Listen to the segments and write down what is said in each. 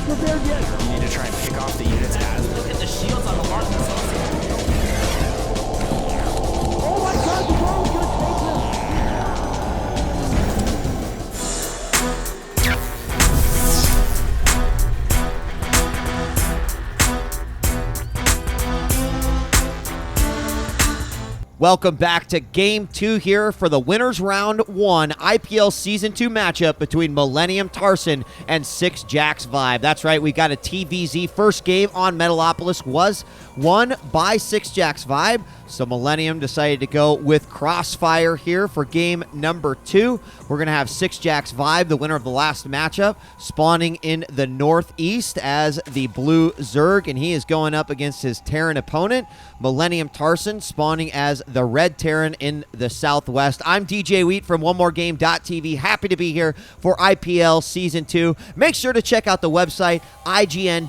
prepared yet. You need to try and pick off the units as... Look at the shields on the mark themselves. Oh my god, the ball's gonna take him. Welcome back to Game 2 here for the Winners Round 1 IPL Season 2 matchup between Millennium Tarson and 6 Jacks ViBE. That's right, we got a TVZ. First game on Metalopolis was won by 6 Jacks ViBE, so Millennium decided to go with Crossfire here for game number 2. We're going to have 6 Jacks ViBE, the winner of the last matchup, spawning in the northeast as the blue Zerg, and he is going up against his Terran opponent, Millennium Tarson, spawning as the red Terran in the southwest. I'm DJ Wheat from OneMoreGame.tv. Happy to be here for IPL Season 2. Make sure to check out the website, ign.com/IPL.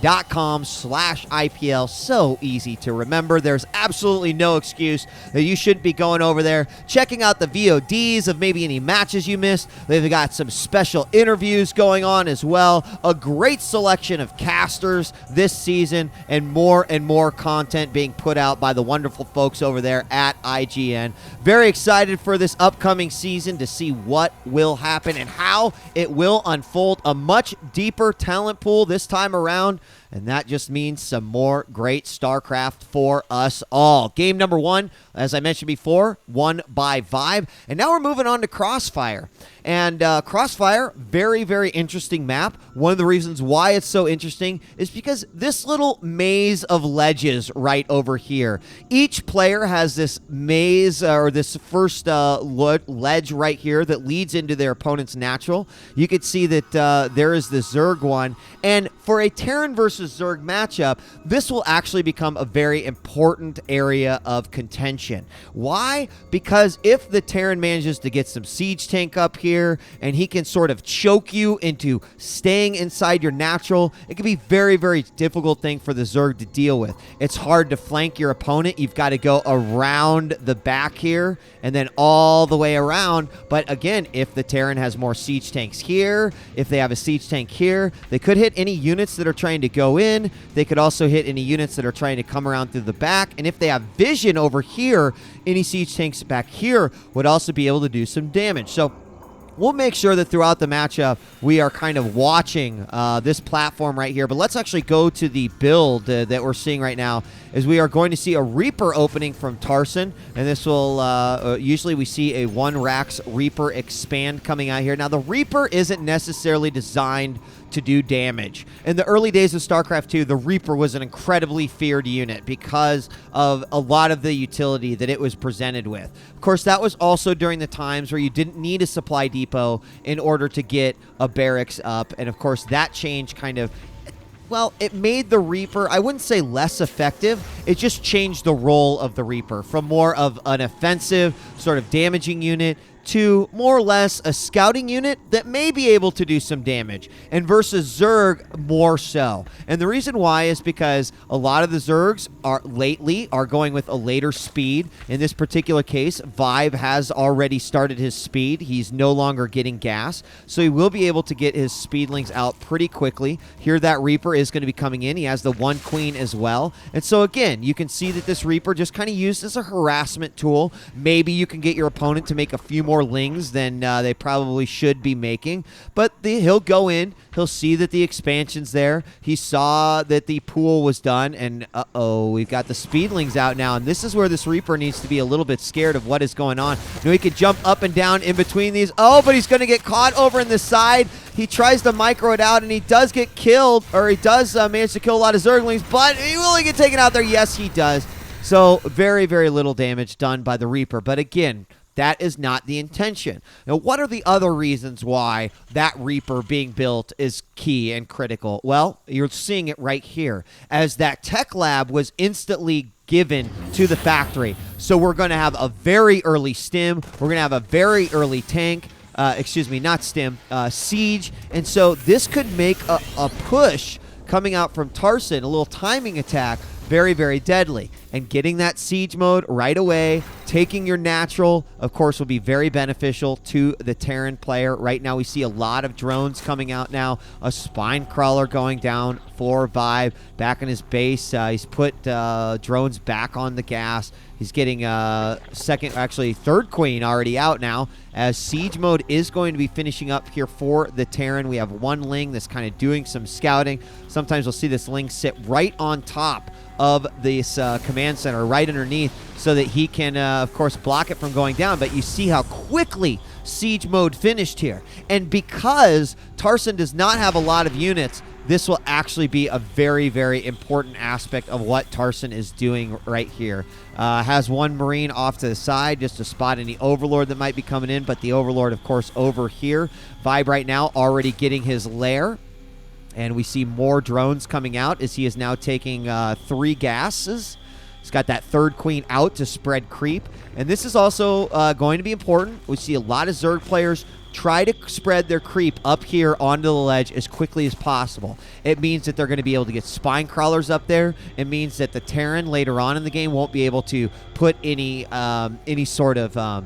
So easy to remember. There's absolutely no excuse that you shouldn't be going over there, checking out the VODs of maybe any matches you missed. They've got some special interviews going on as well. A great selection of casters this season, and more content being put out by the wonderful folks over there at IGN. Very excited for this upcoming season to see what will happen and how it will unfold. A much deeper talent pool this time around, and that just means some more great StarCraft for us all. Game number 1, as I mentioned before, won by ViBE. And now we're moving on to Crossfire. And Crossfire, very, very interesting map. One of the reasons why it's so interesting is because this little maze of ledges right over here. Each player has this maze, or this first ledge right here that leads into their opponent's natural. You can see that there is the Zerg one. And for a Terran versus Zerg matchup, this will actually become a very important area of contention. Why? Because if the Terran manages to get some siege tank up here, and he can sort of choke you into staying inside your natural, it can be very, very difficult thing for the Zerg to deal with. It's hard to flank your opponent. You've got to go around the back here and then all the way around. But again, if the Terran has more siege tanks here, if they have a siege tank here, they could hit any units that are trying to go in. They could also hit any units that are trying to come around through the back. And if they have vision over here, any siege tanks back here would also be able to do some damage. So we'll make sure that throughout the matchup, we are kind of watching this platform right here. But let's actually go to the build that we're seeing right now, as we are going to see a Reaper opening from Tarson. And this will, usually we see a 1-Rax Reaper expand coming out here. Now, the Reaper isn't necessarily designed to do damage. In the early days of StarCraft 2, the Reaper was an incredibly feared unit because of a lot of the utility that it was presented with. Of course, that was also during the times where you didn't need a supply depot in order to get a barracks up. And of course, that change kind of, well, it made the Reaper, I wouldn't say less effective, it just changed the role of the Reaper from more of an offensive sort of damaging unit to more or less a scouting unit that may be able to do some damage, and versus Zerg more so. And the reason why is because a lot of the Zergs are going with a later speed. In this particular case, ViBE has already started his speed. He's no longer getting gas, so he will be able to get his speedlings out pretty quickly. Here that Reaper is going to be coming in. He has the 1 Queen as well. And so again, you can see that this Reaper just kind of used as a harassment tool. Maybe you can get your opponent to make a few more lings than they probably should be making, but he'll go in, he'll see that the expansion's there, he saw that the pool was done, and we've got the speedlings out now, and this is where this Reaper needs to be a little bit scared of what is going on. You know, he can jump up and down in between these, but he's going to get caught over in the side. He tries to micro it out, and he does get killed, or he does manage to kill a lot of Zerglings, but he will get taken out there. Yes, he does. So very, very little damage done by the Reaper, but again, that is not the intention. Now, what are the other reasons why that Reaper being built is key and critical? Well, you're seeing it right here, as that tech lab was instantly given to the factory. So we're going to have a very early stim. We're going to have a very early tank. Siege. And so this could make a push coming out from Tarson, a little timing attack, very, very deadly. And getting that siege mode right away, taking your natural, of course, will be very beneficial to the Terran player. Right now, we see a lot of drones coming out now. A spine crawler going down for ViBE. Back in his base, he's put drones back on the gas. He's getting third queen already out now, as siege mode is going to be finishing up here for the Terran. We have one Ling that's kind of doing some scouting. Sometimes we'll see this Ling sit right on top of this command center, right underneath, so that he can, of course, block it from going down. But you see how quickly siege mode finished here. And because Tarson does not have a lot of units, this will actually be a very, very important aspect of what Tarson is doing right here. Has one Marine off to the side just to spot any Overlord that might be coming in, but the Overlord, of course, over here. ViBE right now already getting his lair. And we see more drones coming out as he is now taking 3 gases. He's got that third queen out to spread creep. And this is also going to be important. We see a lot of Zerg players try to spread their creep up here onto the ledge as quickly as possible. It means that they're going to be able to get spine crawlers up there. It means that the Terran later on in the game won't be able to put any sort of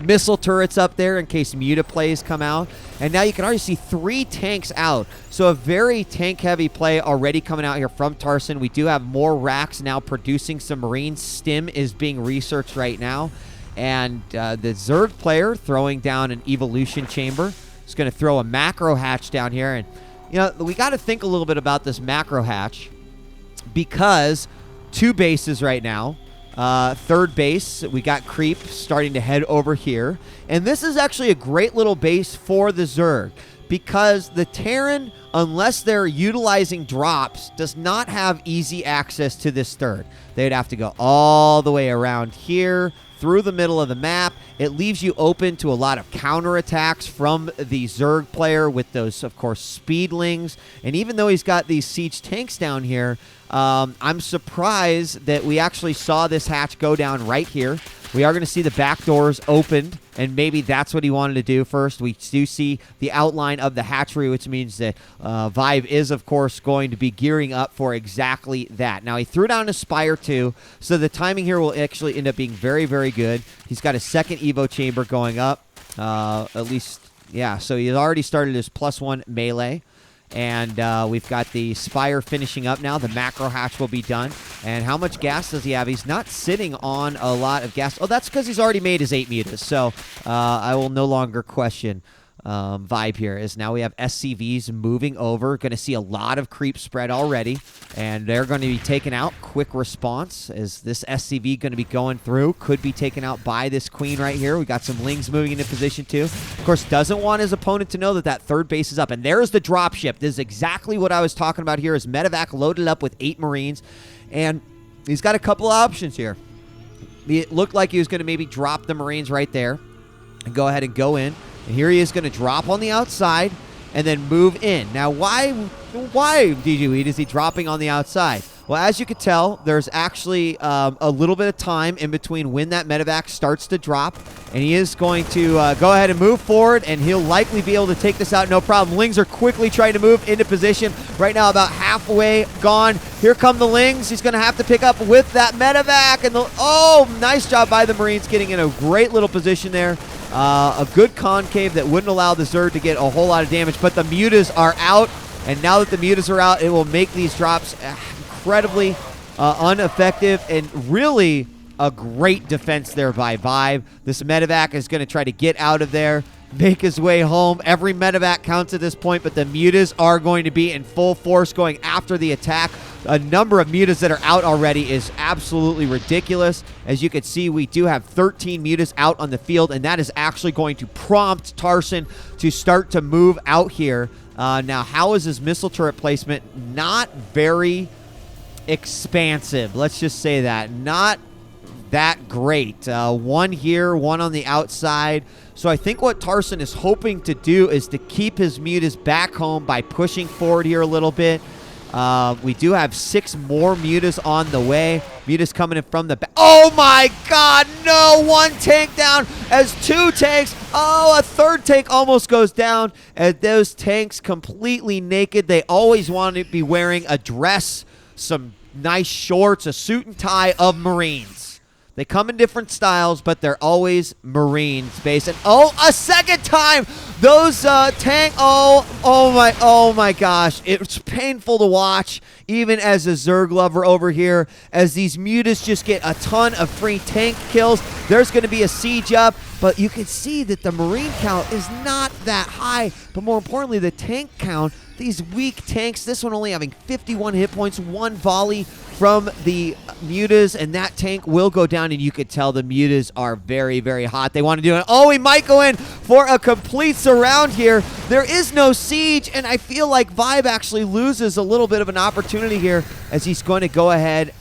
missile turrets up there in case Muta plays come out. And now you can already see 3 tanks out. So a very tank-heavy play already coming out here from Tarson. We do have more racks now producing some Marines. Stim is being researched right now. And the Zerg player throwing down an evolution chamber. He's going to throw a macro hatch down here. And, you know, we got to think a little bit about this macro hatch, because 2 bases right now. Third base, we got creep starting to head over here. And this is actually a great little base for the Zerg, because the Terran, unless they're utilizing drops, does not have easy access to this third. They'd have to go all the way around here, through the middle of the map. It leaves you open to a lot of counterattacks from the Zerg player with those, of course, speedlings. And even though he's got these siege tanks down here, I'm surprised that we actually saw this hatch go down right here. We are going to see the back doors opened, and maybe that's what he wanted to do first. We do see the outline of the hatchery, which means that ViBE is, of course, going to be gearing up for exactly that. Now, he threw down a Spire, too, so the timing here will actually end up being very, very good. He's got a second Evo chamber going up, at least, yeah, so he's already started his +1 melee. And we've got the Spire finishing up now. The macro hatch will be done. And how much gas does he have? He's not sitting on a lot of gas. Oh, that's because he's already made his 8 mutas. So I will no longer question ViBE here. Is now we have SCVs moving over. Going to see a lot of creep spread already. And they're going to be taken out. Quick response. Is this SCV going to be going through? Could be taken out by this queen right here. We got some Lings moving into position too. Of course, doesn't want his opponent to know that that third base is up. And there's the dropship. This is exactly what I was talking about here. Is Medevac loaded up with 8 Marines. And he's got a couple of options here. It looked like he was going to maybe drop the Marines right there and go ahead and go in. And here he is going to drop on the outside and then move in. Now, why DGWeed is he dropping on the outside? Well, as you can tell, there's actually a little bit of time in between when that medevac starts to drop. And he is going to go ahead and move forward, and he'll likely be able to take this out no problem. Lings are quickly trying to move into position. Right now, about halfway gone. Here come the Lings. He's going to have to pick up with that medevac. And oh, nice job by the Marines getting in a great little position there. A good concave that wouldn't allow the Zerg to get a whole lot of damage. But the mutas are out. And now that the mutas are out, it will make these drops incredibly ineffective, and really a great defense there by ViBE. This medevac is going to try to get out of there, make his way home. Every medevac counts at this point, but the mutas are going to be in full force going after the attack. A number of mutas that are out already is absolutely ridiculous. As you can see, we do have 13 mutas out on the field, and that is actually going to prompt Tarson to start to move out here. Now, how is his missile turret placement? Not very expansive. Let's just say that. Not that great. One here, one on the outside. So I think what Tarson is hoping to do is to keep his mutas back home by pushing forward here a little bit. We do have 6 more mutas on the way. Mutas coming in from the back. Oh my God, no! 1 tank down as 2 tanks. Oh, a 3rd tank almost goes down. And those tanks completely naked. They always want to be wearing a dress, some nice shorts, a suit and tie of Marines. They come in different styles, but they're always Marines based. And oh, a second time! Those oh my gosh. It's painful to watch, even as a Zerg lover over here, as these Mutas just get a ton of free tank kills. There's going to be a siege up, but you can see that the Marine count is not that high. But more importantly, the tank count, these weak tanks, this one only having 51 hit points, 1 volley from the Mutas, and that tank will go down, and you could tell the Mutas are very, very hot. They want to do it. Oh, he might go in for a complete surround here. There is no siege, and I feel like ViBE actually loses a little bit of an opportunity here as he's going to go ahead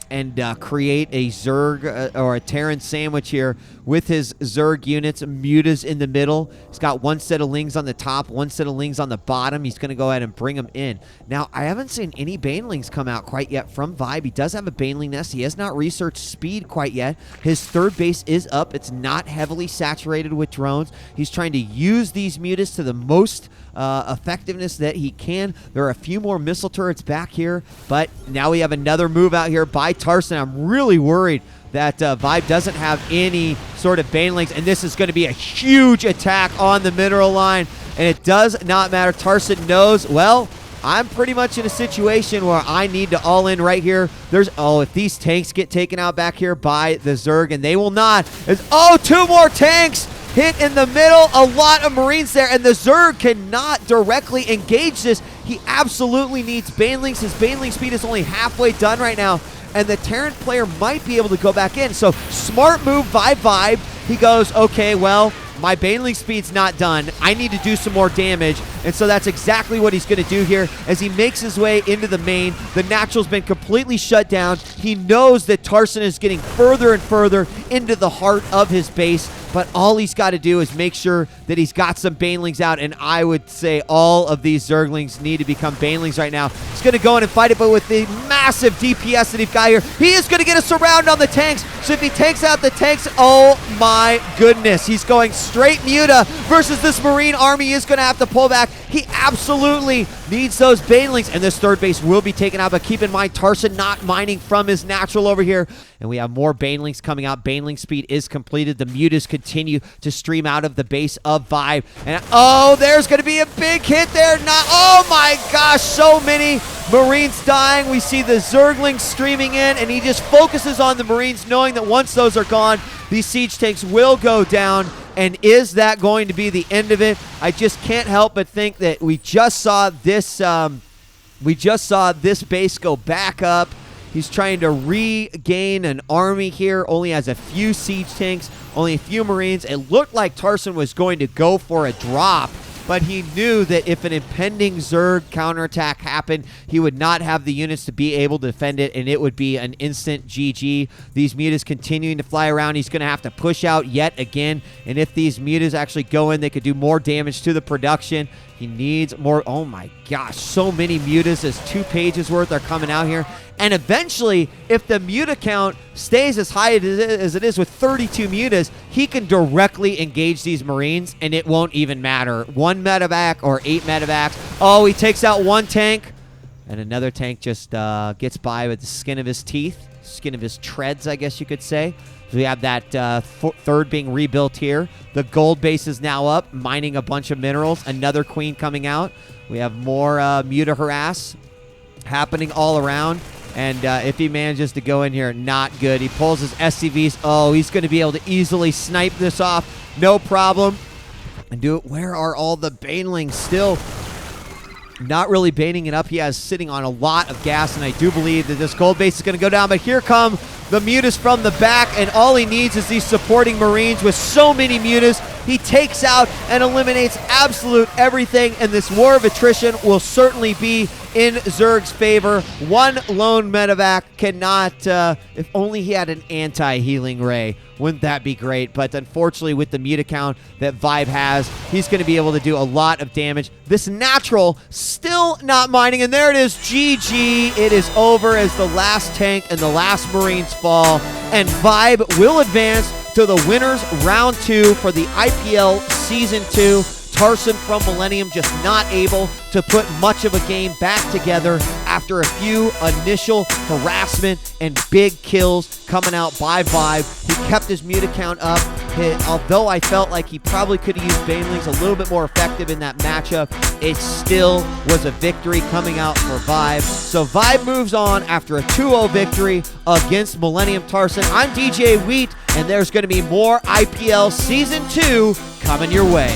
and create a Zerg or a Terran sandwich here with his Zerg units. Muta's in the middle. He's got 1 set of Lings on the top, 1 set of Lings on the bottom. He's going to go ahead and bring them in. Now, I haven't seen any Banelings come out quite yet from ViBE. He does have a Baneling nest. He has not researched speed quite yet. His third base is up. It's not heavily saturated with drones. He's trying to use these Mutas to the most effectiveness that he can. There are a few more missile turrets back here, but now we have another move out here by Tarson. I'm really worried that ViBE doesn't have any sort of Banelings, and this is going to be a huge attack on the mineral line, and it does not matter. Tarson knows, well, I'm pretty much in a situation where I need to all in right here. If these tanks get taken out back here by the Zerg, and they will not. 2 more tanks hit in the middle. A lot of Marines there, and the Zerg cannot directly engage this. He absolutely needs Banelings. His Baneling speed is only halfway done right now, and the Terran player might be able to go back in. So smart move by ViBE. He goes, okay, well, my Baneling speed's not done. I need to do some more damage. And so that's exactly what he's going to do here as he makes his way into the main. The Natural's been completely shut down. He knows that Tarson is getting further and further into the heart of his base, but all he's got to do is make sure that he's got some Banelings out, and I would say all of these Zerglings need to become Banelings right now. He's going to go in and fight it, but with the massive DPS that he's got here, he is going to get a surround on the tanks. So if he takes out the tanks, oh my goodness, he's going straight Muta versus this Marine army. He is going to have to pull back. He absolutely needs those Banelings, and this third base will be taken out, but keep in mind, Tarson not mining from his natural over here, and we have more Banelings coming out. Baneling speed is completed. The Mutas continue to stream out of the base of ViBE, and oh, there's going to be a big hit there. Oh my gosh, so many Marines dying. We see the Zerglings streaming in, and he just focuses on the Marines, knowing that once those are gone, these siege tanks will go down. And is that going to be the end of it? I just can't help but think that we just saw this base go back up. He's trying to regain an army here. Only has a few siege tanks, only a few Marines. It looked like Tarson was going to go for a drop, but he knew that if an impending Zerg counterattack happened, he would not have the units to be able to defend it, and it would be an instant GG. These Mutas continuing to fly around. He's going to have to push out yet again, and if these Mutas actually go in, they could do more damage to the production. He needs more. Oh my gosh, so many Mutas. As 2 pages worth are coming out here. And eventually, if the Muta count stays as high as it is with 32 Mutas, he can directly engage these Marines, and it won't even matter. 1 medevac or 8 medevacs. Oh, he takes out 1 tank, and another tank just gets by with the skin of his teeth, skin of his treads, I guess you could say. So we have that third being rebuilt here. The gold base is now up, mining a bunch of minerals. Another queen coming out. We have more Muta harass happening all around. And if he manages to go in here, not good. He pulls his SCVs. Oh, he's going to be able to easily snipe this off. No problem. And do it. Where are all the Banelings still? Not really baiting it up. He has sitting on a lot of gas, and I do believe that this gold base is going to go down. But here come the Mutas from the back, and all he needs is these supporting Marines. With so many Mutas, he takes out and eliminates absolute everything, and this war of attrition will certainly be in Zerg's favor. 1 lone medevac cannot, if only he had an anti-healing ray. Wouldn't that be great? But unfortunately, with the Muta count that ViBE has, he's going to be able to do a lot of damage. This natural still not mining, and there it is, GG. It is over as the last tank and the last Marines fall, and ViBE will advance to the winners round 2 for the IPL Season 2. Tarson from Millennium just not able to put much of a game back together after a few initial harassment and big kills coming out by ViBE. He kept his Muta count up. Although I felt like he probably could have used Banelings a little bit more effective in that matchup, it still was a victory coming out for ViBE. So ViBE moves on after a 2-0 victory against Millennium Tarson. I'm DJ Wheat, and there's going to be more IPL Season 2 coming your way.